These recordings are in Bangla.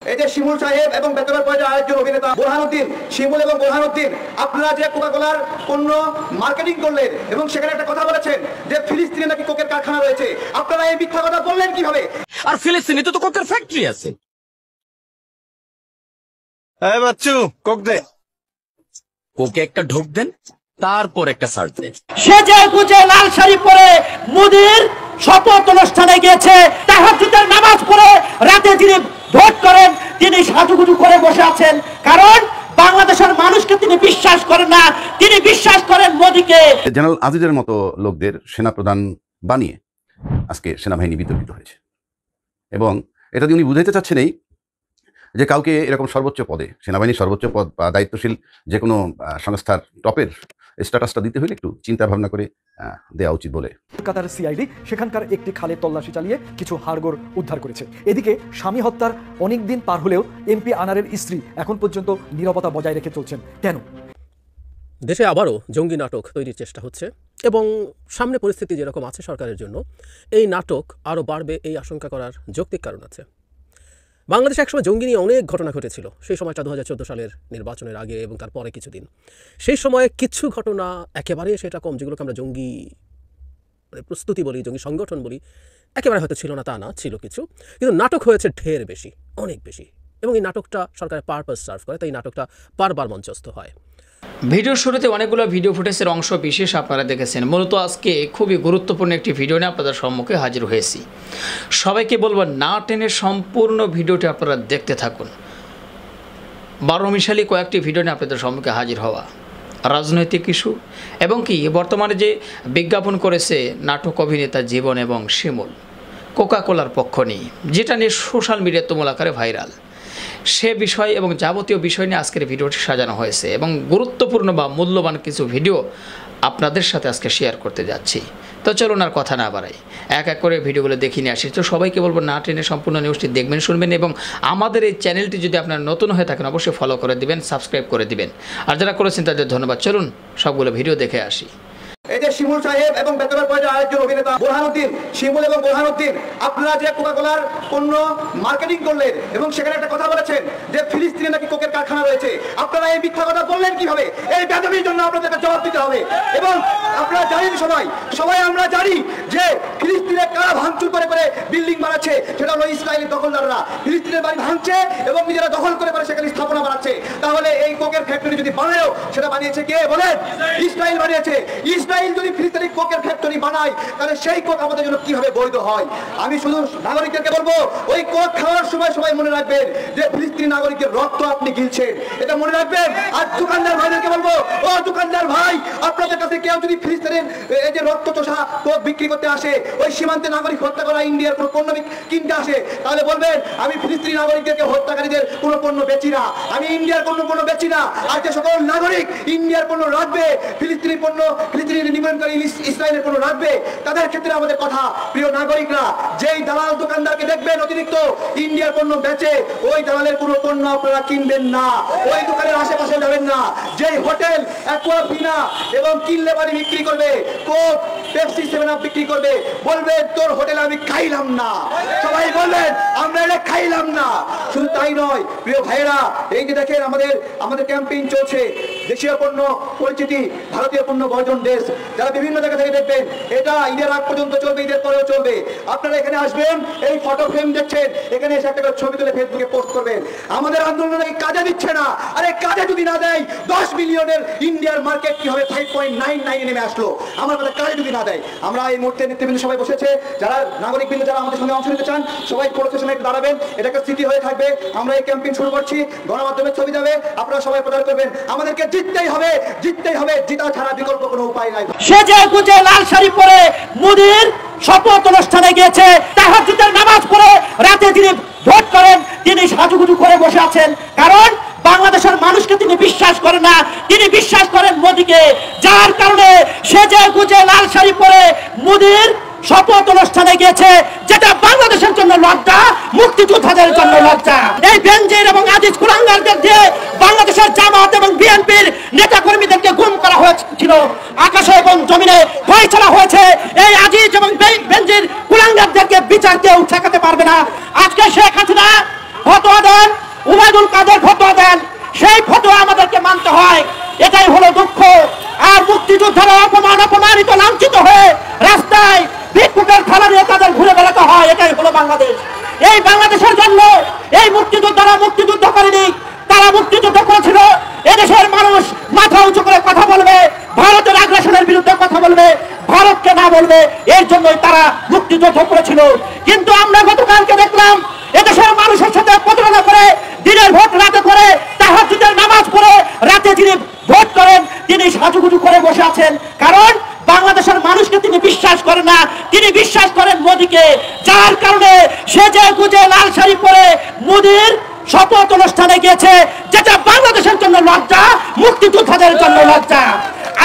এই যে শিমুল সাহেব এবং বেতনের পর্যায়ে আরেকজন অভিনেতা বোরহানুদ্দিন, শিমুল এবং বোরহানুদ্দিন, আপনারা যে কোকাকোলার পণ্য মার্কেটিং করলেন এবং সেখানে একটা কথা বলেছেন যে ফিলিস্তিনে নাকি কোকের কারখানা রয়েছে, আপনারা এই মিথ্যা কথা বললেন কিভাবে? আর ফিলিস্তিনে তো কোকের ফ্যাক্টরি আছে। এই বাচ্চু, কোক দে। কোকে একটা ঢোক দেন, তারপর একটা সার্চ দেন। সেজে গুজে লাল শাড়ি পরে মোদির শপথ অনুষ্ঠানে গিয়েছে, তাহাজ্জুদের নামাজ পড়ে রাতে যিনি ভোট করেন তিনি সাজুগুজু করে বসে আছেন, কারণ বাংলাদেশের মানুষকে তিনি বিশ্বাস করেন না, তিনি বিশ্বাস করেন মোদিকে। জেনারেল আজিজের মতো লোকদের সেনাপ্রধান বানিয়ে আজকে সেনাবাহিনী বিতর্কিত হয়েছে, এবং এটা দিয়ে উনি বুঝাইতে চাচ্ছেন এই যে কাউকে এরকম সর্বোচ্চ পদে, সেনাবাহিনীর সর্বোচ্চ পদ বা দায়িত্বশীল যে কোনো সংস্থার টপের স্ট্যাটাসটা দিতে হলে একটু চিন্তা ভাবনা করে দেওয়া উচিত বলে। কলকাতার সিআইডি সেখানকার একটি খালে তল্লাশি চালিয়ে কিছু হাড়গোড় উদ্ধার করেছে। এদিকে স্বামী হত্যার অনেক দিন পার হলেও এমপি আনারের স্ত্রী এখন পর্যন্ত নীরবতা বজায় রেখে চলছেন। কেন? দেশে আবারও জঙ্গি নাটক তৈরির চেষ্টা হচ্ছে, এবং সামনে পরিস্থিতি যেরকম আছে সরকারের জন্য, এই নাটক আরও বাড়বে এই আশঙ্কা করার যৌক্তিক কারণ আছে। বাংলাদেশে একসময় জঙ্গি নিয়ে অনেক ঘটনা ঘটেছিল, সেই সময়টা 2014 সালের নির্বাচনের আগে এবং তারপরে কিছুদিন। সেই সময়ে কিছু ঘটনা একেবারে সেটা কম, যেগুলোকে আমরা জঙ্গি প্রস্তুতি বলি, জঙ্গি সংগঠন বলি, একেবারে হয়তো ছিল না তা না, ছিল কিছু, কিন্তু নাটক হয়েছে ঢের বেশি, অনেক বেশি, এবং এই নাটকটা সরকারের পারপাস সার্ভ করে, তাই নাটকটা বারবার মঞ্চস্থ হয়। ভিডিওর শুরুতে অনেকগুলো ভিডিও ফুটেজের অংশ বিশেষ আপনারা দেখেছেন। মূলত আজকে খুবই গুরুত্বপূর্ণ একটি ভিডিও নিয়ে আপনাদের সম্মুখে হাজির হয়েছি। সবাইকে বলবো না টেনে সম্পূর্ণ ভিডিওটি আপনারা দেখতে থাকুন। 12 মিশালি কয়েকটি ভিডিও নিয়ে আপনাদের সম্মুখে হাজির হওয়া, রাজনৈতিক ইস্যু, এবং কি বর্তমানে যে বিজ্ঞাপন করেছে নাটক অভিনেতা জীবন এবং শিমুল কোকাকোলার পক্ষ নিয়ে, যেটা নিয়ে সোশ্যাল মিডিয়ায় তুমুল আকারে ভাইরাল, সে বিষয় এবং যাবতীয় বিষয় নিয়ে আজকের ভিডিওটি সাজানো হয়েছে, এবং গুরুত্বপূর্ণ বা মূল্যবান কিছু ভিডিও আপনাদের সাথে আজকে শেয়ার করতে যাচ্ছি। তো চলুন আর কথা না বাড়াই, এক এক করে ভিডিওগুলো দেখে নিয়ে আসি। তো সবাইকে বলবো না টেনে সম্পূর্ণ নিউজটি দেখবেন, শুনবেন, এবং আমাদের এই চ্যানেলটি যদি আপনারা নতুন হয়ে থাকেন অবশ্যই ফলো করে দিবেন, সাবস্ক্রাইব করে দিবেন, আর যারা করেছেন তাদের ধন্যবাদ। চলুন সবগুলো ভিডিও দেখে আসি। এই যে শিমুল সাহেব এবং বেতনের পর্যায়ে আরেকজন অভিনেতা বোরহানুদ্দিন, শিমুল এবং বোরহানুদ্দিন, আপনারা যে কোকাকোলার পণ্য মার্কেটিং করলেন এবং সেখানে একটা কথা বলেছেন যে ফিলিস্তিনে নাকি কোকের কারখানা রয়েছে, আপনারা এই মিথ্যা কথা বললেন কিভাবে? এই বেদবির জন্য আপনাদেরকে জবাব দিতে হবে। এবং আপনারা জানেন, সবাই আমরা জানি যে ফিলিস্তিনে কারা ভাঙচুর করে করে বিল্ডিং বানাচ্ছে, সেটা হলো ইসরায়েলের দখলদাররা। ফিলিস্তিনের বাড়ি ভাঙছে এবং নিজেরা দখল করে সেখানে স্থাপনা বানাচ্ছে। তাহলে এই কোকের ফ্যাক্টরি যদি বানায়ও, সেটা বানিয়েছে কে বলেন? ইসরায়েল বানিয়েছে। ইসরায়েল যদি ফিলিস্তিনি কোকের ফ্যাক্টরি বানায়, তাহলে সেই কোক আমাদের জন্য কিভাবে বৈধ হয়? আমি শুধু নাগরিকদেরকে বলবো, ওই কোক খাওয়ার সময় সবাই মনে রাখবেন যে ফিলিস্তিনি নাগরিকের রক্ত আপনি গিলছেন, এটা মনে রাখবেন। আর দোকানদার ভাইদেরকে বলবো, ও দোকানদার ভাই, আপনাদের কাছে কেউ যদি ফিলিস্তিনের এই যে রক্ত চোষা কোক বিক্রি করতে আসে, ওই সীমান্তে নাগরিক হত্যা করা ইন্ডিয়ার কোনো পণ্য কিনতে আসে, তাহলে বলবেন আমি ফিলিস্তিনি নাগরিকদেরকে হত্যাকারীদের কোনো পণ্য বেচি না, আমি ইন্ডিয়ার কোনো পণ্য বেচি না। আর যে সকল নাগরিক ইন্ডিয়ার পণ্য রাখবে, ফিলিস্তিনি পণ্য, ফিলিস্তিনি নিবন্ধনকারী ইসরায়েলের পণ্য রাখবে, তাদের ক্ষেত্রে আমাদের কথা, প্রিয় নাগরিকরা, যেই দালাল দোকানদারকে দেখবেন অতিরিক্ত ইন্ডিয়ার পণ্য বেচে, ওই দালালের কোনো পণ্য আপনারা কিনবেন না, ওই দোকানের আশেপাশে যাবেন না। যেই হোটেল অ্যাকুয়াফিনা এবং কিনলে বাড়ি বিক্রি করবে, কোক, পেপসি, 7 আপ বিক্রি করবে, বলবেন তোর হোটেলে আমি খাইলাম না। সবাই বলবেন আমরা এটা খাইলাম না। শুধু তাই নয় প্রিয় ভাইয়েরা, এই যে দেখেন আমাদের ক্যাম্পেইন চলছে, দেশীয় পণ্য পরিচিতি, ভারতীয় পণ্য বর্জন দেশ, যারা বিভিন্ন জায়গা থেকে দেখবেন, এটা ঈদের আগ পর্যন্ত চলবে, ঈদের পরেও চলবে। আপনারা এখানে আসবেন, এই ফটো ফ্রেম দেখছেন, এখানে এসে একটা ছবি তুলে ফেসবুকে পোস্ট করবেন। আমাদের আন্দোলন কাজে দিচ্ছে না, আরে কাজে যদি না দেয়, 10 মিলিয়নের ইন্ডিয়ার মার্কেট কি হবে 5.99 নেমে আসলো। আমার কথা কাজে যদি না দেয়, আমরা এই মুহূর্তে নেতৃবৃন্দ সবাই বসেছে, যারা নাগরিকবৃন্দ যারা আমাদের সঙ্গে অংশ নিতে চান, সবাই প্রোটেশনে দাঁড়াবেন, এটাকে স্মৃতি হয়ে থাকবে। আমরা এই ক্যাম্পেইন শুরু করছি, গণমাধ্যমে ছবি যাবে, আপনারা সবাই প্রচার করবেন। আমাদেরকে জিততেই হবে, জিততেই হবে, জিতা ছাড়া বিকল্প কোনো উপায় নাই। সেজে গুজে লাল শাড়ি পরে মোদির শপথ অনুষ্ঠানে গিয়েছে, তাহাজ্জুদের নামাজ পড়ে রাতে যিনি ভোট করেন তিনি সাজুগুজু করে বসে আছেন, কারণ বাংলাদেশের মানুষকে তিনি বিশ্বাস করেন না, তিনি বিশ্বাস করেন মোদিকে। যার কারণে সেজে গুজে লাল শাড়ি পরে মোদির শপথ অনুষ্ঠানে গিয়েছে, যেটা বাংলাদেশের জন্য লজ্জা, মুক্তিযোদ্ধাদের জন্য লজ্জা। এই বেনজির এবং আজিজ কুলাঙ্গারদের দিয়ে বাংলাদেশের জামাত এবং বিএনপির নেতা কর্মীদেরকে গুম করা হয়েছিল, আকাশে এবং জমিনে ফয়সালা হয়েছে। এই আজিজ এবং বেনজির কুলাঙ্গারদেরকে বিচার কেউ ঠেকাতে পারবে না। আজকে শেখ হাসিনা ফতোয়া দেন, উবাইদুল কাদের ফতোয়া দেন, সেই ফতোয়া আমাদেরকে মানতে হয়। এটাই হলো দুঃখ। আর মুক্তিযোদ্ধারা অপমানিত লাঞ্ছিত হয়ে রাস্তায় ভিক্ষুকের থালা নিয়ে তাদের ঘুরে বেড়াতে হয়। এটাই হলো বাংলাদেশ। এই বাংলাদেশের জন্য এই মুক্তিযোদ্ধারা মুক্তিযুদ্ধ করেনি, তারা মুক্তিযুদ্ধ করেছিল। এদেশের মানুষ মাথা উঁচু করে কথা বলবে, ভারতের আগ্রাসনের বিরুদ্ধে কথা বলবে, ভারতকে না বলবে, এর জন্যই তারা মুক্তিযুদ্ধ করেছিল। কিন্তু আমরা গতকালকে দেখলাম এদেশের মানুষের সাথে প্রতারণা করে, দিনের ভোট রাতে করে, তাহাজ্জুদের নামাজ পড়ে রাতে যিনি ভোট করেন তিনি সাজুগুজু করে বসে আছেন। কারণ বাংলাদেশের মানুষকে তিনি বিশ্বাস করেন না, তিনি বিশ্বাস করেন মোদিকে। যার কারণে সেজে গুজে লাল শাড়ি পরে মোদির শপথ অনুষ্ঠানে গিয়েছে, যেটা বাংলাদেশের জন্য লজ্জা, মুক্তিযোদ্ধাদের জন্য লজ্জা।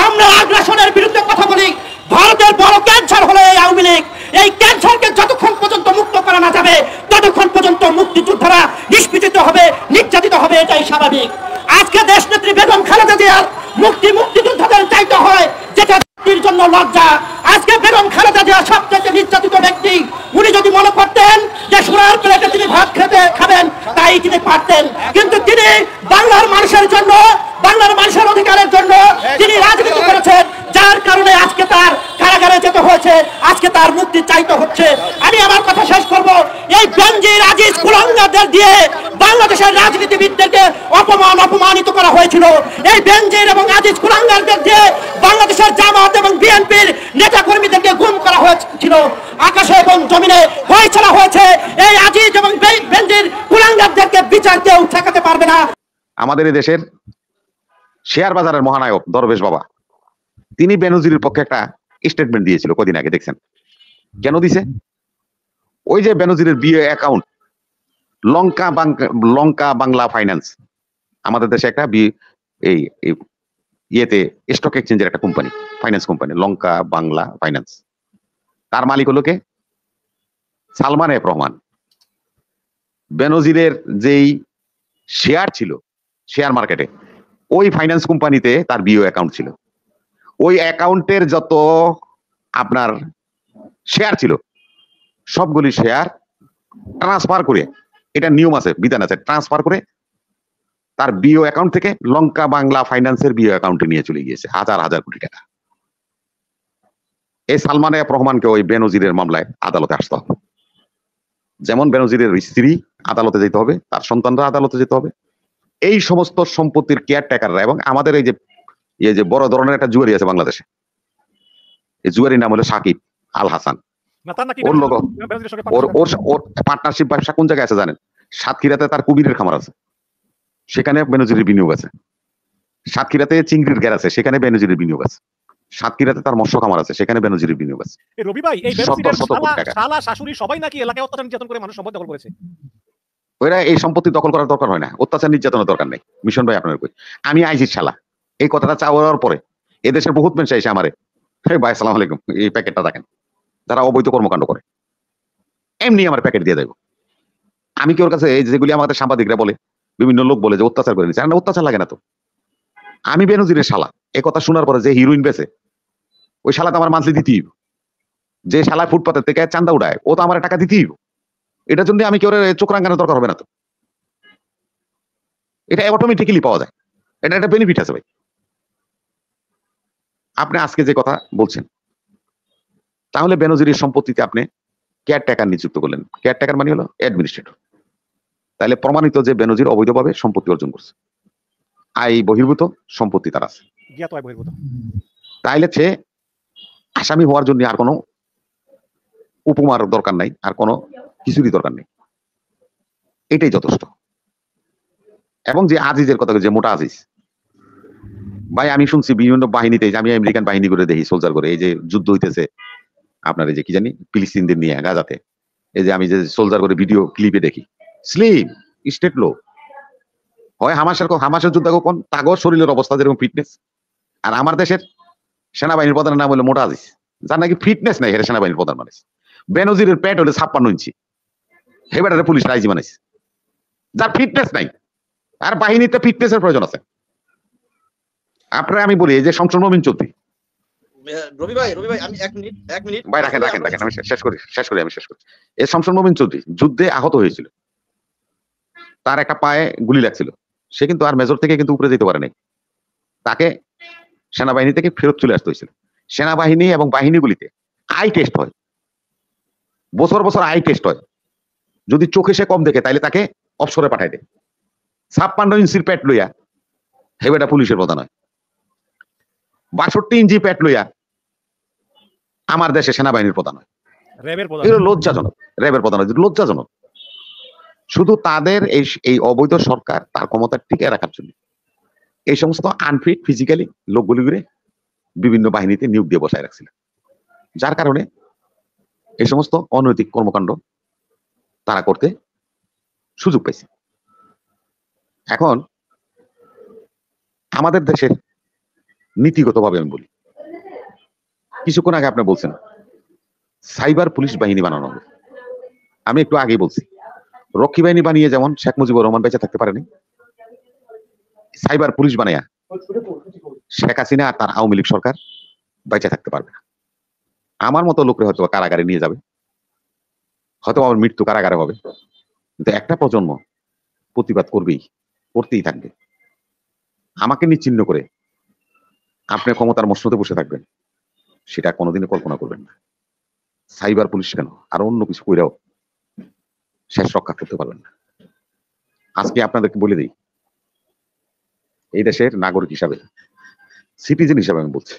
আমরা আগ্রাসনের বিরুদ্ধে কথা বলি। ভারতের বড় ক্যান্সার হলো এই আওয়ামী লীগ। এই ক্যান্সারকে যতক্ষণ পর্যন্ত মুক্ত করা না যাবে ততক্ষণ পর্যন্ত মুক্তিযোদ্ধারা নিষ্পীড়িত হবে, নির্যাতিত হবে, এটাই স্বাভাবিক। আজকে দেশনেত্রী বেগম খালেদা জিয়ার মুক্তিযোদ্ধাদের চাইতে হয়, যেটা জাতির জন্য লজ্জা। আজকে বেগম খালেদা জিয়া সবচেয়ে নির্যাতিত ব্যক্তি। উনি যদি মনে করতেন যে সোনার প্লেটে তিনি ভাত খাবেন, তাই তিনি পারতেন। কিন্তু তিনি বাংলার মানুষের জন্য, বাংলার মানুষের অধিকারের জন্য তিনি রাজনীতি করেছেন, যার কারণে আজকে তার কারাগারে যেতে হয়েছে, আজকে তার মুক্তি চাইতে হচ্ছে। আমি আমার কথা শেষ করব। এই বেনজির আজিজ কুলাঙ্গারদের দিয়ে বাংলাদেশের রাজনীতিবিদদেরকে অপমানিত করা হয়েছিল। এই বেনজির এবং আজিজ কুলাঙ্গারদের দিয়ে বাংলাদেশের জামাত এবং বিএনপির নেতা কর্মীদেরকে গুম করা হয়েছিল। আকাশে এবং জমিনে ফয়সালা হয়েছে। এই আজিজ এবং বেনজির কুলাঙ্গারদেরকে বিচার কেউ ঠেকাতে পারবে না। আমাদের এই দেশের শেয়ার বাজারের মহানায়ক দরবেশ বাবা, তিনি বেনজিরের পক্ষে একটা স্টেটমেন্ট দিয়েছিল কদিন আগে, দেখছেন? কেন দিছে? ওই যে বেনজিরের বিয়ে অ্যাকাউন্ট লঙ্কা বাংলা ফাইন্যান্স, আমাদের দেশে একটা এই ইয়েতে স্টক এক্সচেঞ্জের একটা কোম্পানি, ফাইন্যান্স কোম্পানি, লঙ্কা বাংলা ফাইন্যান্স। তার মালিক হলো কে? সালমান এফ রহমান। বেনজিরের যেই শেয়ার ছিল শেয়ার মার্কেটে, ওই ফাইন্যান্স কোম্পানিতে তার বিও অ্যাকাউন্ট ছিল। ওই অ্যাকাউন্টের যত আপনার শেয়ার ছিল সবগুলি শেয়ার ট্রান্সফার করে, এটা নিয়ম আছে, বিধান আছে, ট্রান্সফার করে তার বিও অ্যাকাউন্ট থেকে লঙ্কা বাংলা ফাইন্যান্সের বিও অ্যাকাউন্টে নিয়ে চলে গিয়েছে হাজার হাজার কোটি টাকা। এই সালমান এফ রহমানকে ওই বেনজিরের মামলায় আদালতে আসতে হবে। যেমন বেনজিরের স্ত্রী আদালতে যেতে হবে, তার সন্তানরা আদালতে যেতে হবে। এই সমস্ত সম্পত্তির কেয়ারটেকাররা এবং আমাদের এই যে বড় ধরনের একটা জুয়ারি আছে বাংলাদেশে, এই জুয়ারির নাম হলো সাকিব আল হাসান। ওর লোক ওর পার্টনারশিপ ব্যবসা কোন জায়গায় আছে জানেন? সাতক্ষীরাতে তার কুমিরের খামার আছে, সেখানে বেনজিরের বিনিয়োগ আছে। সাতক্ষীরাতে চিংড়ির ঘের আছে, সেখানে বেনজিরের বিনিয়োগ আছে। সাতক্ষীরাতে তার মৎস্য খামার আছে, সেখানে বেনজিরের বিনিয়োগ আছে। রবি ভাই, এই বেনজিরের শালা শাশুড়ি সবাই নাকি এলাকায় অত্যাচার নির্যাতন করে মানুষ সম্পদ দখল করেছে। ওরা এই সম্পত্তি দখল করার দরকার হয় না, অত্যাচার নির্যাতনের দরকার নেই। মিশন ভাই আপনার কই, আমি আইজির শালা, এই কথাটা চাওয়ার পরে এদেশের বহুত মানুষ এসে আমারে, হে ভাই আসসালামু আলাইকুম, এই প্যাকেটটা দেখেন, যারা অবৈধ কর্মকাণ্ড করে এমনি আমার প্যাকেট দিয়ে দেবো। আমি কি ওর কাছে এই যেগুলি আমাদের সাংবাদিকরা বলে, বিভিন্ন লোক বলে যে অত্যাচার করে নিচ্ছে, না অত্যাচার লাগে না তো। আমি বেনজিরের শালা, এই কথা শোনার পরে যে হিরোইন বেছে, ওই শালা তো আমার মান্থলি দিতেই। যে শালা ফুটপাতের থেকে চান্দা উঠায়, ও তো আমার টাকা দিতেই। এটার জন্য আমি কি ওর চোখ রাঙানোর দরকার হবে না তো। এটা অটোমেটিক্যালি পাওয়া যায়, এটা একটা বেনিফিট আছে ভাই। আপনি আজকে যে কথা বলছেন, তাহলে বেনজিরের সম্পত্তিতে আপনি কেয়ারটেকার নিযুক্ত করলেন। কেয়ারটেকার মানে হলো অ্যাডমিনিস্ট্রেটর। তাহলে প্রমাণিত যে বেনজির অবৈধভাবে সম্পত্তি অর্জন করছে, আয় বহির্ভূত সম্পত্তি তার আছে। তাইলে সে আসামি হওয়ার জন্য আর কোনো উপমার দরকার নাই, আর কোনো কিছুরই দরকার নেই, এটাই যথেষ্ট। এবং যে আজিজের কথা, যে মোটা আজিজ ভাই, আমি শুনছি বিভিন্ন বাহিনীতে, আমি আমেরিকান বাহিনী করে দেখি, সোলজার করে, এই যে যুদ্ধ হইতেছে আপনার এই যে কি জানি ফিলিস্তিনদের নিয়ে গাজাতে, এই যে আমি যে সোলজার করে ভিডিও ক্লিপে দেখি, স্লিম স্টেট লো হয় হামাসের যুদ্ধ কোন তাগর শরীরের অবস্থা যেরকম ফিটনেস। আর আমার দেশের সেনাবাহিনীর প্রধানের নাম হলো মোটা আজিজ, যার নাকি ফিটনেস নাই, হেরে সেনাবাহিনীর প্রধান মানুষ। বেনজিরের পেট হলে 56 ইঞ্চি, হেবাটারে পুলিশ রাইজি বানাইছে, যার ফিটনেস নাই। আর বাহিনীতে ফিটনেসের প্রয়োজন আছে। আপনারা আমি বলি, এই যে শমসুর মমিন চৌধুরী, রবি ভাই আমি এক মিনিট ভাই রাখেন আমি শেষ করি। এই শমসুর মমিন চৌধুরী যুদ্ধে আহত হয়েছিল, তার একটা পায়ে গুলি লাগছিল, সে কিন্তু আর মেজর থেকে কিন্তু উপরে যেতে পারে নাই, তাকে সেনাবাহিনী থেকে ফেরত চলে আসতে হয়েছিল। সেনাবাহিনী এবং বাহিনীগুলিতে আই টেস্ট হয়, বছর বছর আই টেস্ট হয়। যদি চোখে সে কম দেখে তাইলে তাকে অবসরে পাঠায় দেয়। 56 ইঞ্চির প্যাট লইয়া হেবেটা পুলিশের প্রধান হয়, 62 ইঞ্চি প্যাট লইয়া আমার দেশে সেনাবাহিনীর প্রধান হয়। র্যাবের প্রধান এগুলো লজ্জাজনক। র্যাবের প্রধান হয়, লজ্জাজনক। শুধু তাদের এই অবৈধ সরকার তার ক্ষমতা টিকে রাখার জন্য এই সমস্ত আনফিট ফিজিক্যালি লোকগুলিগুলো বিভিন্ন বাহিনীতে নিয়োগ দিয়ে বসায় রাখছিল, যার কারণে এই সমস্ত অনৈতিক কর্মকাণ্ড তারা করতে সুযোগ পাইছে। এখন আমাদের দেশের নীতিগতভাবে আমি বলি, কিছুক্ষণ আগে আপনি বলছেন সাইবার পুলিশ বাহিনী বানানো হবে। আমি একটু আগেই বলছি রক্ষী বাহিনী বানিয়ে যেমন শেখ মুজিবুর রহমান বেঁচে থাকতে পারেনি, সাইবার পুলিশ বানাইয়া শেখ হাসিনা আর তার আওয়ামী লীগ সরকার বেঁচে থাকতে পারবে না। আমার মতো লোকরে হয়তো কারাগারে নিয়ে যাবে, হয়তো আমার মৃত্যু কারাগারে হবে, কিন্তু একটা প্রজন্ম প্রতিবাদ করতেই থাকবে। আমাকে নিশ্চিহ্ন করে আপনি ক্ষমতার মসনদে বসে থাকবেন, সেটা কোনোদিনই কল্পনা করবেন না। সাইবার পুলিশ কেন, আর অন্য কিছু কইরাও শেষ রক্ষা করতে পারবেন না। আজকে আপনাদেরকে বলে দিই, এই দেশের নাগরিক হিসাবে, সিটিজেন হিসাবে আমি বলছি,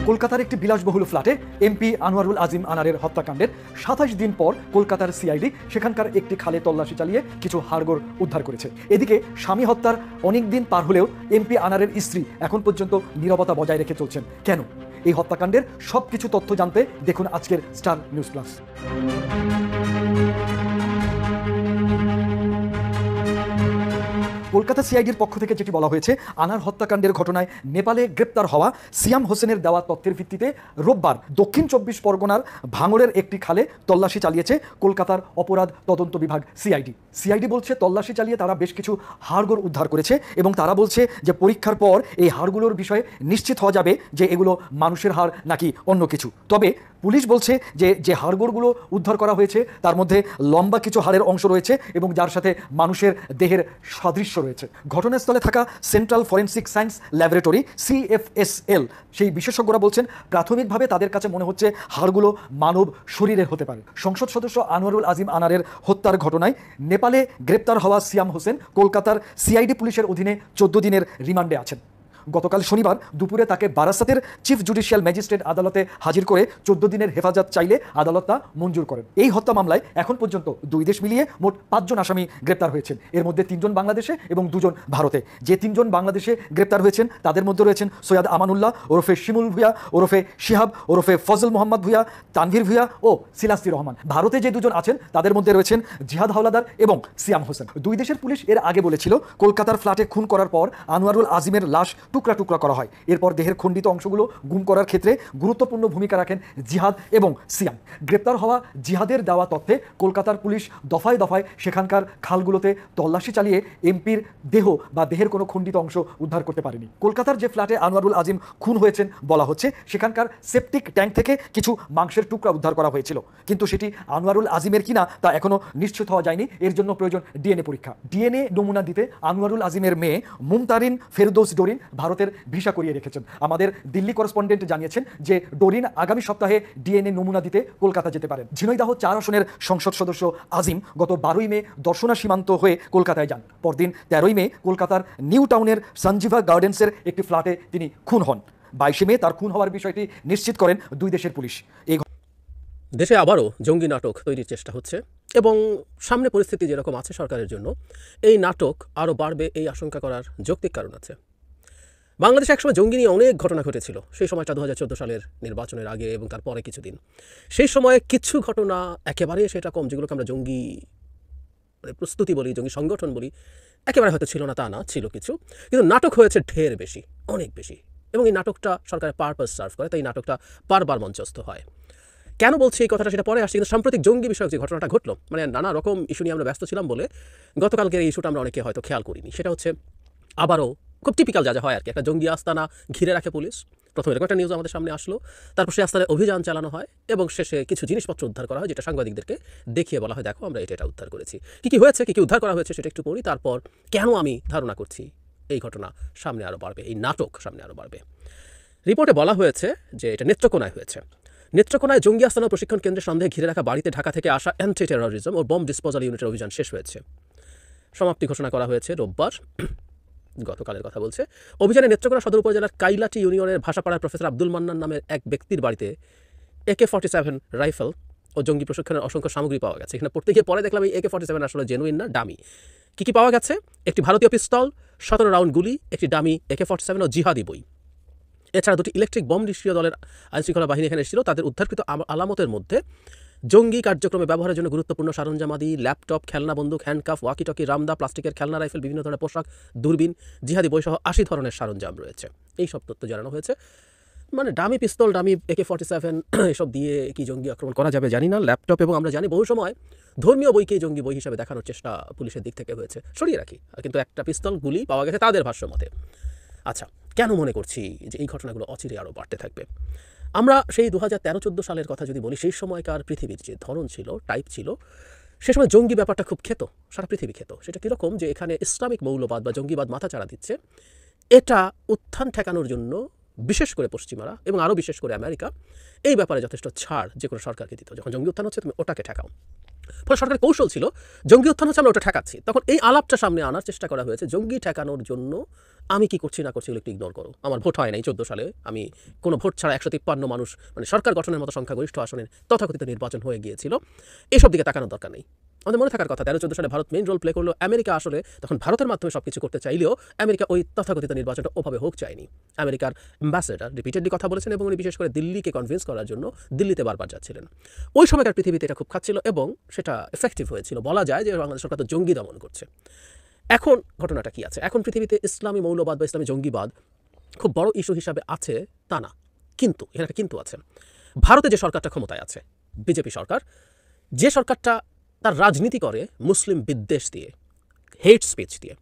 কলকাতার একটি বিলাসবহুল ফ্ল্যাটে এমপি আনোয়ারুল আজিম আনারের হত্যাকাণ্ডের 27 দিন পর কলকাতার সিআইডি সেখানকার একটি খালে তল্লাশি চালিয়ে কিছু হাড়গোড় উদ্ধার করেছে। এদিকে স্বামী হত্যার অনেক দিন পার হলেও এমপি আনারের স্ত্রী এখন পর্যন্ত নীরবতা বজায় রেখে চলছেন। কেন? এই হত্যাকাণ্ডের সবকিছু তথ্য জানতে দেখুন আজকের স্টার নিউজ প্লাস। কলকাতা সিআইডির পক্ষ থেকে যেটি বলা হয়েছে, আনার হত্যাকাণ্ডের ঘটনায় নেপালে গ্রেপ্তার হওয়া সিয়াম হোসেনের দেওয়া তথ্যের ভিত্তিতে রোববার দক্ষিণ 24 পরগনার ভাঙড়ের একটি খালে তল্লাশি চালিয়েছে কলকাতার অপরাধ তদন্ত বিভাগ সিআইডি বলছে তল্লাশি চালিয়ে তারা বেশ কিছু হাড়গোড় উদ্ধার করেছে এবং তারা বলছে যে পরীক্ষার পর এই হাড়গুলোর বিষয়ে নিশ্চিত হওয়া যাবে যে এগুলো মানুষের হাড় নাকি অন্য কিছু। তবে পুলিশ বলছে যে হাড়গোড়গুলো উদ্ধার করা হয়েছে তার মধ্যে লম্বা কিছু হাড়ের অংশ রয়েছে এবং যার সাথে মানুষের দেহের সাদৃশ্য রয়েছে। ঘটনাস্থলে থাকা central forensic science laboratory CFSL সেই বিশেষজ্ঞরা বলছেন প্রাথমিকভাবে তাদের কাছে মনে হচ্ছে হাড়গুলো মানব শরীরের হতে পারে। সংসদ সদস্য আনোয়ারুল আজিম আনারের হত্যার ঘটনায় নেপালে গ্রেপ্তার হওয়া সিয়াম হোসেন কলকাতার সিআইডি পুলিশের অধীনে 14 দিনের রিমান্ডে আছেন। গতকাল শনিবার দুপুরে তাকে বারাসাতের চিফ জুডিশিয়াল ম্যাজিস্ট্রেট আদালতে হাজির করে 14 দিনের হেফাজত চাইলে আদালত তা মঞ্জুর করেন। এই হত্যা মামলায় এখন পর্যন্ত 2 দেশ মিলিয়ে মোট 5 জন আসামি গ্রেপ্তার হয়েছেন। এর মধ্যে 3 জন বাংলাদেশে এবং 2 জন ভারতে। যে 3 জন বাংলাদেশে গ্রেপ্তার হয়েছেন তাদের মধ্যে রয়েছেন সৈয়দ আমানুল্লাহ ওরফে শিমুল ভুয়া ওরফে শিহাব ওরফে ফজল মোহাম্মদ ভুয়া, তানভীর ভুয়া ও সিলাস্তি রহমান। ভারতে যে 2 জন আছেন তাদের মধ্যে রয়েছেন জিহাদ হাওলাদার এবং সিয়াম হোসেন। 2 দেশের পুলিশ এর আগে বলেছিল কলকাতার ফ্ল্যাটে খুন করার পর আনোয়ারুল আজিমের লাশ টুকরা টুকরা করা হয়। এরপর দেহের খণ্ডিত অংশগুলো গুম করার ক্ষেত্রে গুরুত্বপূর্ণ ভূমিকা রাখেন জিহাদ এবং সিয়াম। গ্রেপ্তার হওয়া জিহাদের দেওয়া তথ্যে কলকাতার পুলিশ দফায় দফায় সেখানকার খালগুলোতে তল্লাশি চালিয়ে এমপির দেহ বা দেহের কোনো খণ্ডিত অংশ উদ্ধার করতে পারেনি। কলকাতার যে ফ্ল্যাটে আনোয়ারুল আজিম খুন হয়েছেন বলা হচ্ছে সেখানকার সেপটিক ট্যাঙ্ক থেকে কিছু মাংসের টুকরা উদ্ধার করা হয়েছিল, কিন্তু সেটি আনোয়ারুল আজিমের কিনা তা এখনো নিশ্চিত হওয়া যায়নি। এর জন্য প্রয়োজন ডিএনএ পরীক্ষা। ডিএনএ নমুনা দিতে আনোয়ারুল আজিমের মেয়ে মুমতারিন ফেরদৌস ডোরিন ভারতের ভিসা করিয়ে রেখেছেন। আমাদের দিল্লি করেসপন্ডেন্ট জানিয়েছেন যে ডোরিন আগামী সপ্তাহে ডিএনএ নমুনা দিতে কলকাতা যেতে পারেন। ঝিনাইদহ 4 আসনের সংসদ সদস্য আজিম গত 12ই মে দর্শনা সীমান্ত হয়ে কলকাতায় যান। পরদিন 13ই মে কলকাতার নিউ টাউনের সঞ্জীভা গার্ডেন্সের একটি ফ্ল্যাটে তিনি খুন হন। 22 মে তার খুন হওয়ার বিষয়টি নিশ্চিত করেন 2 দেশের পুলিশ। দেশে আবারও জঙ্গি নাটক তৈরির চেষ্টা হচ্ছে এবং সামনে পরিস্থিতি যেরকম আছে সরকারের জন্য এই নাটক আরও বাড়বে এই আশঙ্কা করার যৌক্তিক কারণ আছে। বাংলাদেশে একসময় জঙ্গি নিয়ে অনেক ঘটনা ঘটেছিল। সেই সময়টা 2014 সালের নির্বাচনের আগে এবং তারপরে কিছুদিন। সেই সময়ে কিছু ঘটনা একেবারেই সেটা কম, যেগুলোকে আমরা জঙ্গি প্রস্তুতি বলি, জঙ্গি সংগঠন বলি, একেবারে হয়তো ছিল না তা না, ছিল কিছু, কিন্তু নাটক হয়েছে ঢের বেশি, অনেক বেশি। এবং এই নাটকটা সরকারের পারপাস সার্ভ করে, তাই এই নাটকটা বারবার মঞ্চস্থ হয়। কেন বলছি এই কথাটা সেটা পরে আসছে, কিন্তু সাম্প্রতিক জঙ্গি বিষয়ক যে ঘটনাটা ঘটলো, মানে নানা রকম ইস্যু নিয়ে আমরা ব্যস্ত ছিলাম বলে গতকালকের এই ইস্যুটা আমরা অনেকে হয়তো খেয়াল করিনি। সেটা হচ্ছে আবারও খুব টিপিক্যাল যা যা হয় আর কি, একটা জঙ্গি আস্তানা ঘিরে রাখে পুলিশ, প্রথমে এরকম একটা নিউজ আমাদের সামনে আসলো, তারপর সে আস্তে অভিযান চালানো হয় এবং শেষে কিছু জিনিসপত্র উদ্ধার করা হয়, যেটা সাংবাদিকদেরকে দেখিয়ে বলা হয়, দেখো আমরা এটা উদ্ধার করেছি। কি হয়েছে, কি উদ্ধার করা হয়েছে সেটা একটু পড়ি, তারপর কেন আমি ধারণা করছি এই ঘটনা সামনে আরও বাড়বে, এই নাটক সামনে আরও বাড়বে। রিপোর্টে বলা হয়েছে যে এটা নেত্রকোনায় হয়েছে। নেত্রকোনায় জঙ্গি আস্তানা প্রশিক্ষণ কেন্দ্রের সন্দেহে ঘিরে রাখা বাড়িতে ঢাকা থেকে আসা অ্যান্টি টেরোরিজম ও বম ডিসপোজাল ইউনিটের অভিযান শেষ হয়েছে। সমাপ্তি ঘোষণা করা হয়েছে রোববার, গতকালের কথা বলছে। অভিযানে নেত্রকোনা সদর উপজেলার কাইলাটি ইউনিয়নের ভাষাপাড়ার প্রফেসর আব্দুল মান্নান নামের এক ব্যক্তির বাড়িতে AK-47 রাইফেল ও জঙ্গি প্রশিক্ষণের অসংখ্য সামগ্রী পাওয়া গেছে। এখানে পড়তে গিয়ে পরে দেখলাম এই AK-47 আসলে জেনুইন না, ডামি। কি পাওয়া গেছে? একটি ভারতীয় পিস্তল, 17 রাউন্ড গুলি, একটি ডামি AK-47 ও জিহাদি বই। এছাড়া দুটি ইলেকট্রিক বম নিষ্ক্রিয় দলের আইনশৃঙ্খলা বাহিনী এখানে এসেছিল। তাদের উদ্ধারকৃত আলামতের মধ্যে জঙ্গি কার্যক্রমে ব্যবহারের জন্য গুরুত্বপূর্ণ সরঞ্জামাদি, ল্যাপটপ, খেলনা বন্দুক, হ্যান্ডকাফ, ওয়াকিটকি, রামদা, প্লাস্টিকের খেলনা রাইফেল, বিভিন্ন ধরনের পোশাক, দূরবীন, জিহাদি বইসহ 80 ধরনের সরঞ্জাম রয়েছে। এই সব তথ্য জানানো হয়েছে। মানে ডামি পিস্তল, ডামি AK-47 এসব দিয়ে কি জঙ্গি আক্রমণ করা যাবে জানি না। ল্যাপটপ, এবং আমরা জানি বহু সময় ধর্মীয় বইকে জঙ্গি বই হিসেবে দেখানোর চেষ্টা পুলিশের দিক থেকে হয়েছে, সরিয়ে রাখি, কিন্তু একটা পিস্তল, গুলি পাওয়া গেছে তাদের ভাষ্য মতে। আচ্ছা, কেন মনে করছি যে এই ঘটনাগুলো অচিরে আরও বাড়তে থাকবে? আমরা সেই 2013-14 সালের কথা যদি বলি, সেই সময়কার পৃথিবীর যে ধরন ছিল, টাইপ ছিল, সে সময় জঙ্গি ব্যাপারটা খুব খেত, সারা পৃথিবী খেত। সেটা কীরকম, যে এখানে ইসলামিক মৌলবাদ বা জঙ্গিবাদ মাথাচাড়া দিচ্ছে, এটা উত্থান ঠেকানোর জন্য বিশেষ করে পশ্চিমারা এবং আরও বিশেষ করে আমেরিকা এই ব্যাপারে যথেষ্ট ছাড় যে কোনো সরকারকে দিত। যখন জঙ্গি উত্থান হচ্ছে তুমি ওটাকে ঠেকাও। ফলে সরকারের কৌশল ছিল জঙ্গি উত্থান হচ্ছে আমরা ওটা ঠেকাচ্ছি। তখন এই আলাপটা সামনে আনার চেষ্টা করা হয়েছে, জঙ্গি ঠেকানোর জন্য আমি কি করছি না করছি এগুলো একটু ইগনোর করো। আমার ভোট হয় নাই 14 সালে, আমি কোনো ভোট ছাড়া 153 মানুষ, মানে সরকার গঠনের মতো সংখ্যাগরিষ্ঠ আসনের তথাকথিত নির্বাচন হয়ে গিয়েছিল। এসব দিকে তাকানোর দরকার নেই। আমাদের মনে থাকার কথা 13-14 সালে ভারত মেইন রোল প্লে করলো। আমেরিকা আসলে তখন ভারতের মাধ্যমে সবকিছু করতে চাইলেও আমেরিকা ওই তথাকথিত নির্বাচনটা ওভাবে হোক চায়নি। আমেরিকার অ্যাম্বাসেডার রিপিটেডলি কথা বলেছেন এবং উনি বিশেষ করে দিল্লিকে কনভিন্স করার জন্য দিল্লিতে বারবার যাচ্ছিলেন। ওই সময়কার পৃথিবীতে এটা খুব খাচ্ছিল এবং সেটা এফেক্টিভ হয়েছিল। বলা যায় যে বাংলাদেশ সরকার তো জঙ্গি দমন করছে। এখন ঘটনাটা কি আছে? এখন পৃথিবীতে ইসলামী মৌলবাদ বা ইসলামী জঙ্গিবাদ খুব বড় ইস্যু হিসাবে আছে তা না, কিন্তু এখানে একটা কিন্তু আছে। ভারতে যে সরকারটা ক্ষমতায় আছে, বিজেপি সরকার, যে সরকারটা তার রাজনীতি করে মুসলিম বিদ্বেষ দিয়ে, হেট স্পিচ দিয়ে,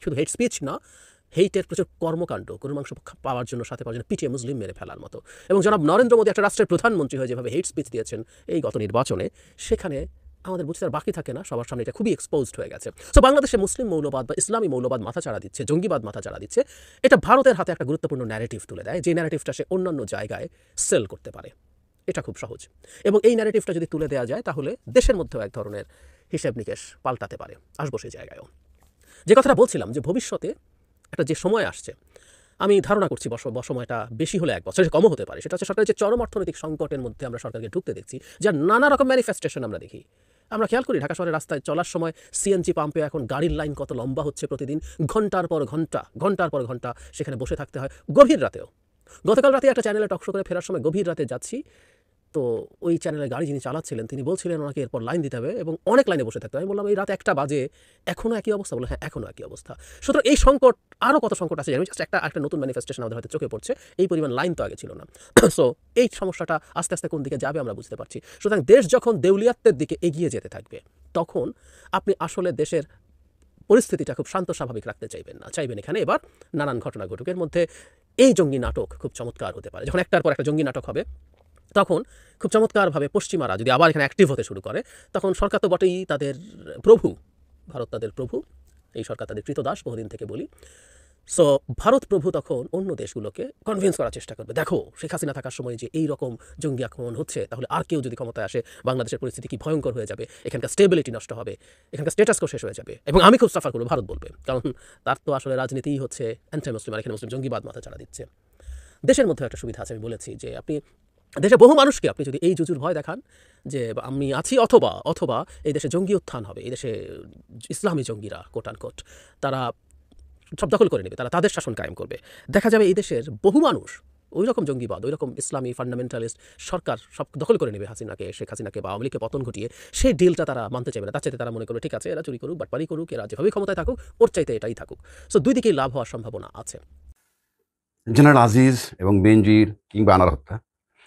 শুধু হেট স্পিচ না, হেইটের প্রচুর কর্মকাণ্ড, গরুর মাংস পাওয়ার জন্য, সাথে পাওয়ার জন্য পিটিয়ে মুসলিম মেরে ফেলার মতো। এবং জনাব নরেন্দ্র মোদী একটা রাষ্ট্রের প্রধানমন্ত্রী হয়ে যেভাবে হেট স্পিচ দিয়েছেন এই গত নির্বাচনে, সেখানে আমাদের বুঝতে আর বাকি থাকে না, সবার সামনে এটা খুবই এক্সপোজড হয়ে গেছে। সো বাংলাদেশে মুসলিম মৌলবাদ বা ইসলামী মৌলবাদ মাথাচাড়া দিচ্ছে, জঙ্গিবাদ মাথাচাড়া দিচ্ছে, এটা ভারতের হাতে একটা গুরুত্বপূর্ণ ন্যারেটিভ তুলে দেয়, যে ন্যারেটিভটা সে অন্যান্য জায়গায় সেল করতে পারে। এটা খুব সহজ। এবং এই ন্যারেটিভটা যদি তুলে দেওয়া যায় তাহলে দেশের মধ্যেও এক ধরনের হিসেব নিকেশ পাল্টাতে পারে। আসবো সেই জায়গায়ও। যে কথাটা বলছিলাম যে ভবিষ্যতে একটা যে সময় আসছে, আমি ধারণা করছি সময়টা বেশি হলে 1 বছর, কমও হতে পারে। সেটা হচ্ছে সরকারের যে চরম অর্থনৈতিক সংকটের মধ্যে আমরা সরকারকে ঢুকতে দেখছি, যার নানা রকম ম্যানিফেস্টেশন আমরা দেখি। আমরা খেয়াল করি ঢাকা শহরের রাস্তায় চলার সময় সিএনজি পাম্পে এখন গাড়ির লাইন কত লম্বা হচ্ছে প্রতিদিন, ঘন্টার পর ঘন্টা সেখানে বসে থাকতে হয়, গভীর রাতেও। গতকাল রাতে একটা চ্যানেলে টকশো করে ফেরার সময় গভীর রাতে যাচ্ছি, তো ওই চ্যানেলের গাড়ি যিনি চালাচ্ছিলেন তিনি বলছিলেন ওনাকে এরপর লাইন দিতে হবে এবং অনেক লাইনে বসে থাকতে হবে। আমি বললাম এই রাত 1টা বাজে, এখনও একই অবস্থা? বলে হ্যাঁ, এখনও একই অবস্থা। সুতরাং এই সংকট, আরও কত সংকট আছে জানি, জাস্ট একটা নতুন ম্যানিফেস্টেশন আমাদের হয়তো চোখে পড়ছে। এই পরিমাণ লাইন তো আগে ছিল না। সো এই সমস্যাটা আস্তে আস্তে কোন দিকে যাবে আমরা বুঝতে পারছি। সুতরাং দেশ যখন দেউলিয়াত্বের দিকে এগিয়ে যেতে থাকবে, তখন আপনি আসলে দেশের পরিস্থিতিটা খুব শান্ত স্বাভাবিক রাখতে চাইবেন না, চাইবেন এখানে এবার নানান ঘটনা ঘটুক। এর মধ্যে এই জঙ্গি নাটক খুব চমৎকার হতে পারে। যখন একটার পর একটা জঙ্গি নাটক হবে, তখন খুব চমৎকারভাবে পশ্চিমারা যদি আবার এখানে অ্যাক্টিভ হতে শুরু করে, তখন সরকার তো বটেই তাদের প্রভু, ভারত তাদের প্রভু, এই সরকার তাদের কৃতদাস, বহুদিন থেকে বলি। সো ভারত প্রভু তখন অন্য দেশগুলোকে কনভিন্স করার চেষ্টা করবে, দেখো শেখ হাসিনা থাকার সময় যে এই রকম জঙ্গি আক্রমণ হচ্ছে, তাহলে আর কেউ যদি ক্ষমতায় আসে বাংলাদেশের পরিস্থিতি কি ভয়ঙ্কর হয়ে যাবে, এখানকার স্টেবিলিটি নষ্ট হবে, এখানকার স্ট্যাটাস কো শেষ হয়ে যাবে এবং আমি খুব সাফার করবো, ভারত বলবে। কারণ তার তো আসলে রাজনীতিই হচ্ছে অ্যান্টি মুসলিম, আর এখানে মুসলিম জঙ্গিবাদ মাথাচাড়া দিচ্ছে। দেশের মধ্যে একটা সুবিধা আছে, আমি বলেছি যে আপনি দেশে বহু মানুষকে আপনি যদি এই জুজুর ভয় দেখান যে আমি আছি, অথবা এই দেশে জঙ্গি উত্থান হবে, এই দেশে ইসলামী জঙ্গিরা কোট আনকোট তারা সব দখল করে নেবে, তারা তাদের শাসন কায়েম করবে, দেখা যাবে এই দেশের বহু মানুষ ওই রকম জঙ্গিবাদ, ওই রকম ইসলামী ফান্ডামেন্টালিস্ট সরকার সব দখল করে নেবে শেখ হাসিনাকে বা আওয়ামী লীগকে পতন ঘটিয়ে। সেই ডিলটা তারা মানতে চাইবে না। তার চাইতে তারা মনে করবে ঠিক আছে, এরা চুরি করুক, বাটপারি করুক, এরা যেভাবে ক্ষমতায় থাকুক, ওর চাইতে এটাই থাকুক। সো দুই দিকেই লাভ হওয়ার সম্ভাবনা আছে। জেনারেল আজিজ এবং বেনজির কিংবা আনার হত্যা,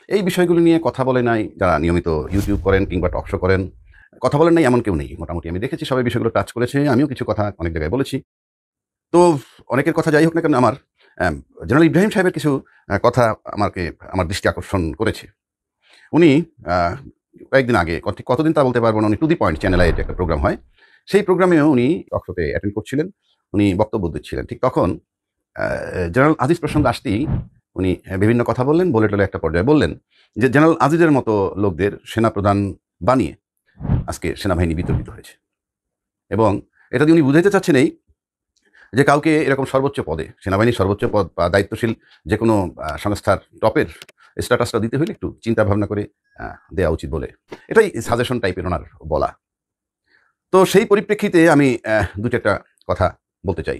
এই বিষয়গুলি নিয়ে কথা বলে নাই যারা নিয়মিত ইউটিউব করেন কিংবা টকশো করেন, কথা বলেন নাই এমন কেউ নেই। মোটামুটি আমি দেখেছি সবাই বিষয়গুলো টাচ করেছে, আমিও কিছু কথা অনেক জায়গায় বলেছি। তো অনেকের কথা যাই হোক না কেন, আমার জেনারেল ইব্রাহিম সাহেবের কিছু কথা আমার দৃষ্টি আকর্ষণ করেছে। উনি কয়েকদিন আগে, ঠিক কতদিন তা বলতে পারবো না, উনি টু দি পয়েন্ট চ্যানেলে একটা প্রোগ্রাম হয়, সেই প্রোগ্রামেও উনি টকশোতে অ্যাটেন্ড করছিলেন, উনি বক্তব্য দিচ্ছিলেন। ঠিক তখন জেনারেল আজিজ প্রসঙ্গ আসতেই উনি বিভিন্ন কথা বললেন, বলে টলে একটা পর্যায়ে বললেন যে জেনারেল আজিজের মতো লোকদের সেনাপ্রধান বানিয়ে আজকে সেনাবাহিনী বিতর্কিত হয়েছে। এবং এটা দিয়ে উনি বুঝাইতে চাচ্ছেন এই যে কাউকে এরকম সর্বোচ্চ পদে, সেনাবাহিনীর সর্বোচ্চ পদ বা দায়িত্বশীল যে কোনো সংস্থার টপের স্ট্যাটাসটা দিতে হলে একটু চিন্তা ভাবনা করে দেওয়া উচিত বলে, এটাই সাজেশন টাইপের ওনার বলা। তো সেই পরিপ্রেক্ষিতে আমি দুটো একটা কথা বলতে চাই।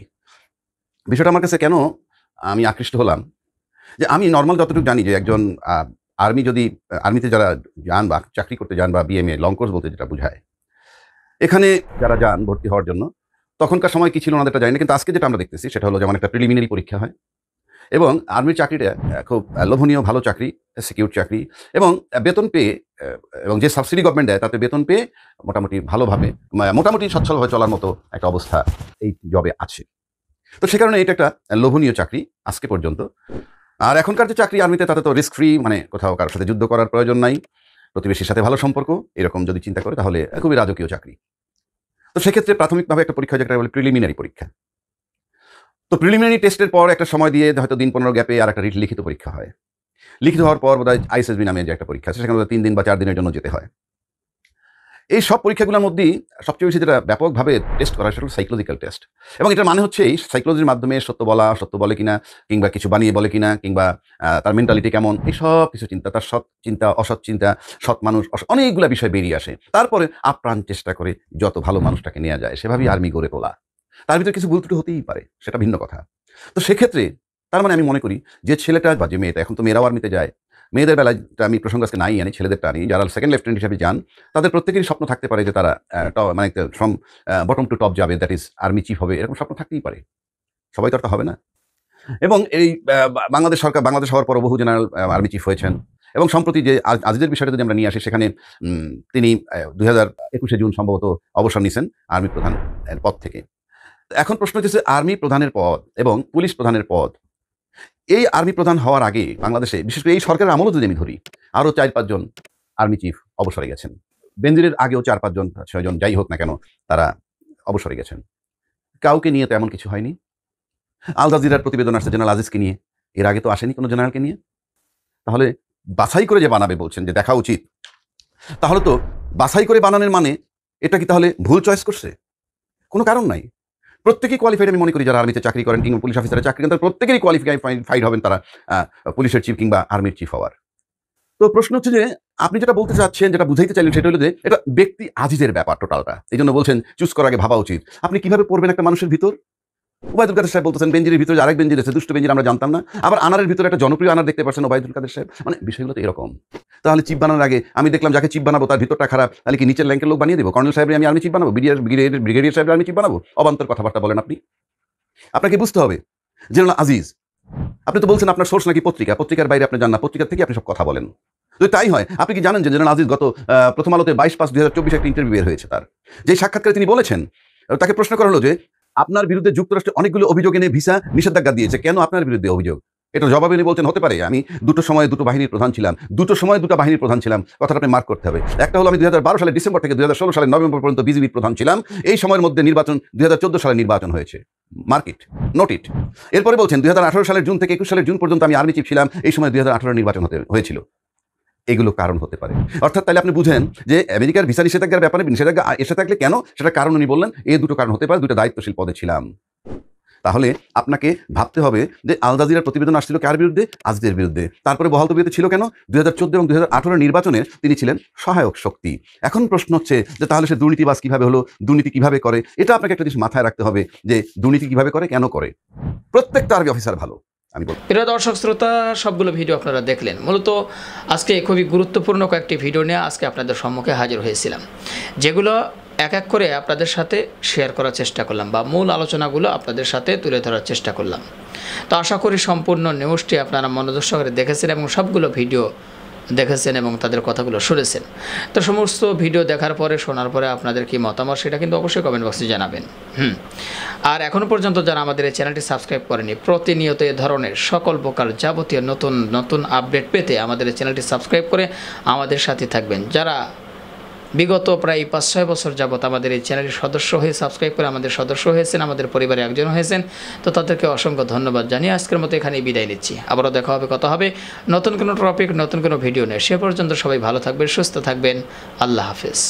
বিষয়টা আমার কাছে কেন আমি আকৃষ্ট হলাম, যে আমি নর্মাল যতটুকু জানি যে একজন আর্মি যদি আর্মিতে যারা যান বা চাকরি করতে যান বা বিএমএ লং কোর্স বলতে যেটা বোঝায়, এখানে যারা যান ভর্তি হওয়ার জন্য, তখনকার সময় কি ছিল ওনাদেরটা জানি না, কিন্তু আজকে যেটা আমরা দেখতেছি সেটা হলো যেমন একটা প্রিলিমিনারি পরীক্ষা হয় এবং আর্মির চাকরিটা খুব লোভনীয় ভালো চাকরি, সিকিউর চাকরি, এবং বেতন পেয়ে এবং যে সাবসিডি গভর্নমেন্ট দেয় তাতে বেতন পেয়ে মোটামুটি ভালোভাবে মোটামুটি সচ্ছলভাবে চলার মতো একটা অবস্থা এই জবে আছে। তো সে কারণে এটা একটা লোভনীয় চাকরি আজকে পর্যন্ত। আর এখনকার যে চাকরি আর্মিতে, তাতে তো রিস্ক ফ্রি, মানে কোথাও কারোর সাথে যুদ্ধ করার প্রয়োজন নাই, প্রতিবেশীর সাথে ভালো সম্পর্ক, এরকম যদি চিন্তা করে তাহলে খুবই রাজকীয় চাকরি। তো সেক্ষেত্রে প্রাথমিকভাবে একটা পরীক্ষা যেটা বলে প্রিলিমিনারি পরীক্ষা। তো প্রিলিমিনারি টেস্টের পর একটা সময় দিয়ে হয়তো দিন 15 গ্যাপে আর একটা লিখিত পরীক্ষা হয়। লিখিত হওয়ার পর বোধহয় আইএসএসবি নামে যে একটা পরীক্ষা আছে, সেখানে 3 দিন বা 4 দিনের জন্য যেতে হয়। এই সব পরীক্ষাগুলোর মধ্যেই সবচেয়ে বেশি যেটা ব্যাপকভাবে টেস্ট করা সেটা হলো সাইকোলজিক্যাল টেস্ট। এবং এটার মানে হচ্ছে এই সাইকোলজির মাধ্যমে সত্য বলে কিনা, কিংবা কিছু বানিয়ে বলে কিনা, কিংবা তার মেন্টালিটি কেমন, এই সব কিছু চিন্তা, তার সৎ চিন্তা, অসৎ চিন্তা, সৎ মানুষ, অনেকগুলো বিষয় বেরিয়ে আসে। তারপরে আপ্রাণ চেষ্টা করে যত ভালো মানুষটাকে নেওয়া যায় সেভাবেই আর্মি গড়ে তোলা। তার ভিতরে কিছু ভুল ত্রুটি হতেই পারে, সেটা ভিন্ন কথা। তো সেক্ষেত্রে তার মানে আমি মনে করি যে ছেলেটা বা যে মেয়েটা, এখন তো মেয়েরাও আর্মিতে যায়, মেয়েদের বেলায় আমি প্রসঙ্গ আজকে নাই আনি, ছেলেদেরটা আনি, যারা সেকেন্ড লেফটেন্যান্ট হিসেবে যান, তাদের প্রত্যেকেরই স্বপ্ন থাকতে পারে যে তারা মানে ফ্রম বটম টু টপ যাবে, দ্যাট ইজ আর্মি চিফ হবে, এরকম স্বপ্ন থাকতেই পারে। সবাই তো আর হবে না। এবং এই বাংলাদেশ সরকার, বাংলাদেশ হওয়ার পর বহু জেনারেল আর্মি চিফ হয়েছেন। এবং সম্প্রতি যে আজিজের বিষয়টা যদি আমরা নিয়ে আসি, সেখানে তিনি 2021 জুন সম্ভবত অবসর নিয়েছেন আর্মি প্রধান পদ থেকে। এখন প্রশ্ন হচ্ছে আর্মি প্রধানের পদ এবং পুলিশ প্রধানের পদ, এই আর্মি প্রধান হওয়ার আগে বাংলাদেশে, বিশেষ করে এই সরকারের আমলও যদি আমি ধরি, আরও 4-5 জন আর্মি চিফ অবসরে গেছেন। বেনজিরের আগেও 4-5 জন 6 জন যাই হোক না কেন, তারা অবসরে গেছেন। কাউকে নিয়ে তো এমন কিছু হয়নি। আল জাজিরার প্রতিবেদন আসছে জেনারেল আজিজকে নিয়ে, এর আগে তো আসেনি কোনো জেনারেলকে নিয়ে। তাহলে বাছাই করে যে বানাবে বলছেন যে দেখা উচিত, তাহলে তো বাছাই করে বানানোর মানে এটা কি তাহলে ভুল চয়েস করছে? কোনো কারণ নাই। প্রত্যেকেই কোয়ালিফাইড আমি মনে করি, যারা আর্মিতে চাকরি করেন কিংবা পুলিশ অফিসারে চাকরি করেন, তারা প্রত্যেকেরই কোয়ালিফাইড হবেন তারা পুলিশের চিফ কিংবা আর্মির চিফ হওয়ার। তো প্রশ্ন হচ্ছে যে আপনি যেটা বলতে চাচ্ছেন, যেটা বুঝাইতে চাইলেন, সেটা হলো যে এটা ব্যক্তি আজিজের ব্যাপার টোটালটা। এই জন্য বলছেন চুজ করার আগে ভাবা উচিত। আপনি কিভাবে পড়বেন একটা মানুষের ভিতর? ওবায়দুল কাদের সাহেব বলতেছেন বেনজিরের ভিতরে আরেক বেনজির আছে, দুষ্ট বেনজির আমরা জানতাম না। আবার আনারের ভিতরে একটা জনপ্রিয় আনার দেখতে পাচ্ছেন ওবায়দুল কাদের সাহেব। মানে বিষয়গুলো তো এরকম। তাহলে চিফ বানানোর আগে আমি দেখলাম যাকে চিফ বানাবো তার ভিতরটা খারাপ, তাহলে কি নিচের র্যাঙ্কের লোক বানিয়ে দেবো? কর্নেল সাহেবের আমি আর্মি চিফ বানাবো, ব্রিগেডিয়ার সাহেবের আর্মি চিফ বানাবো? অবান্তর কথাবার্তা বলেন আপনি। আপনাকে বুঝতে হবে জেনারেল আজিজ, আপনি তো বলছেন আপনার সোর্স নাকি পত্রিকার বাইরে আপনি যান না, পত্রিকার থেকে আপনি সব কথা বলেন। যদি তাই হয়, আপনি কি জানেন যে জেনারেল আজিজ গত প্রথম আলোতে 22/5/2024 একটা ইন্টারভিউ বের হয়েছে, তার যে সাক্ষাৎকারে তিনি বলেছেন, তাকে প্রশ্ন করা হলো যে আপনার বিরুদ্ধে যুক্তরাষ্ট্রে অনেকগুলো অভিযোগ এনে ভিসা নিষেধাজ্ঞা দিয়েছে, কেন আপনার বিরুদ্ধে অভিযোগ? এটা জবাবে উনি বলছেন হতে পারে আমি দুটো সময় দুটো বাহিনীর প্রধান ছিলাম, কথাটা আপনি মার্ক করতে হবে। একটা হলো আমি 2012 সালের ডিসেম্বর থেকে 2016 সালের নভেম্বর পর্যন্ত বিজিবির প্রধান ছিলাম, এই সময়ের মধ্যে নির্বাচন 2014 সালে নির্বাচন হয়েছে, মার্কিট নোট ইট। এরপরে বলছেন 2018 সালের জুন থেকে 21 সালের জুন পর্যন্ত আমি আর্মি চিফ ছিলাম, এই সময় 2018 নির্বাচন হয়েছিল। এগুলো কারণ হতে পারে। অর্থাৎ তাহলে আপনি বুঝেন যে আমেরিকার ভিসা নিষেধাজ্ঞার ব্যাপারে নিষেধাজ্ঞা এসে থাকলে কেন, সেটা কারণ উনি বললেন এই দুটো কারণ হতে পারে, দুটো দায়িত্বশীল পদে ছিলাম। তাহলে আপনাকে ভাবতে হবে যে আল জাজিরার প্রতিবেদন আসছিল কার বিরুদ্ধে? আজিজের বিরুদ্ধে। তারপরে বহাল তবিয়তে ছিল কেন? 2014 এবং 2018 নির্বাচনে তিনি ছিলেন সহায়ক শক্তি। এখন প্রশ্ন হচ্ছে যে তাহলে সে দুর্নীতিবাজ কিভাবে হলো, দুর্নীতি কিভাবে করে? এটা আপনাকে একটা জিনিস মাথায় রাখতে হবে যে দুর্নীতি কিভাবে করে, কেন করে। প্রত্যেকটা আর্মি অফিসার ভালো। প্রিয় দর্শক শ্রোতা, সবগুলো ভিডিও আপনারা দেখলেন। মূলত আজকে খুবই গুরুত্বপূর্ণ কয়েকটি ভিডিও নিয়ে আজকে আপনাদের সম্মুখে হাজির হয়েছিলাম, যেগুলো এক এক করে আপনাদের সাথে শেয়ার করার চেষ্টা করলাম বা মূল আলোচনাগুলো আপনাদের সাথে তুলে ধরার চেষ্টা করলাম। তো আশা করি সম্পূর্ণ নিউজটি আপনারা মনোযোগ সহকারে দেখেছেন এবং সবগুলো ভিডিও দেখেছেন এবং তাদের কথাগুলো শুনেছেন। তো সমস্ত ভিডিও দেখার পরে শোনার পরে আপনাদের কি মতামত সেটা কিন্তু অবশ্যই কমেন্ট বক্সে জানাবেন। আর এখনও পর্যন্ত যারা আমাদের এই চ্যানেলটি সাবস্ক্রাইব করেনি, প্রতিনিয়ত এ ধরনের সকল প্রকার যাবতীয় নতুন নতুন আপডেট পেতে আমাদের এই চ্যানেলটি সাবস্ক্রাইব করে আমাদের সাথে থাকবেন। যারা বিগত প্রায় 5-6 বছর যাবত আমাদের এই চ্যানেলের সদস্য হয়ে সাবস্ক্রাইব করে আমাদের সদস্য হয়েছেন, আমাদের পরিবারে একজন হয়েছেন, তো তাদেরকে অসংখ্য ধন্যবাদ জানিয়ে আজকের মতো এখানেই বিদায় নিচ্ছি। আবারও দেখা হবে, কথা হবে নতুন কোনো টপিক, নতুন কোনো ভিডিও নিয়ে। সে পর্যন্ত সবাই ভালো থাকবেন, সুস্থ থাকবেন। আল্লাহ হাফেজ।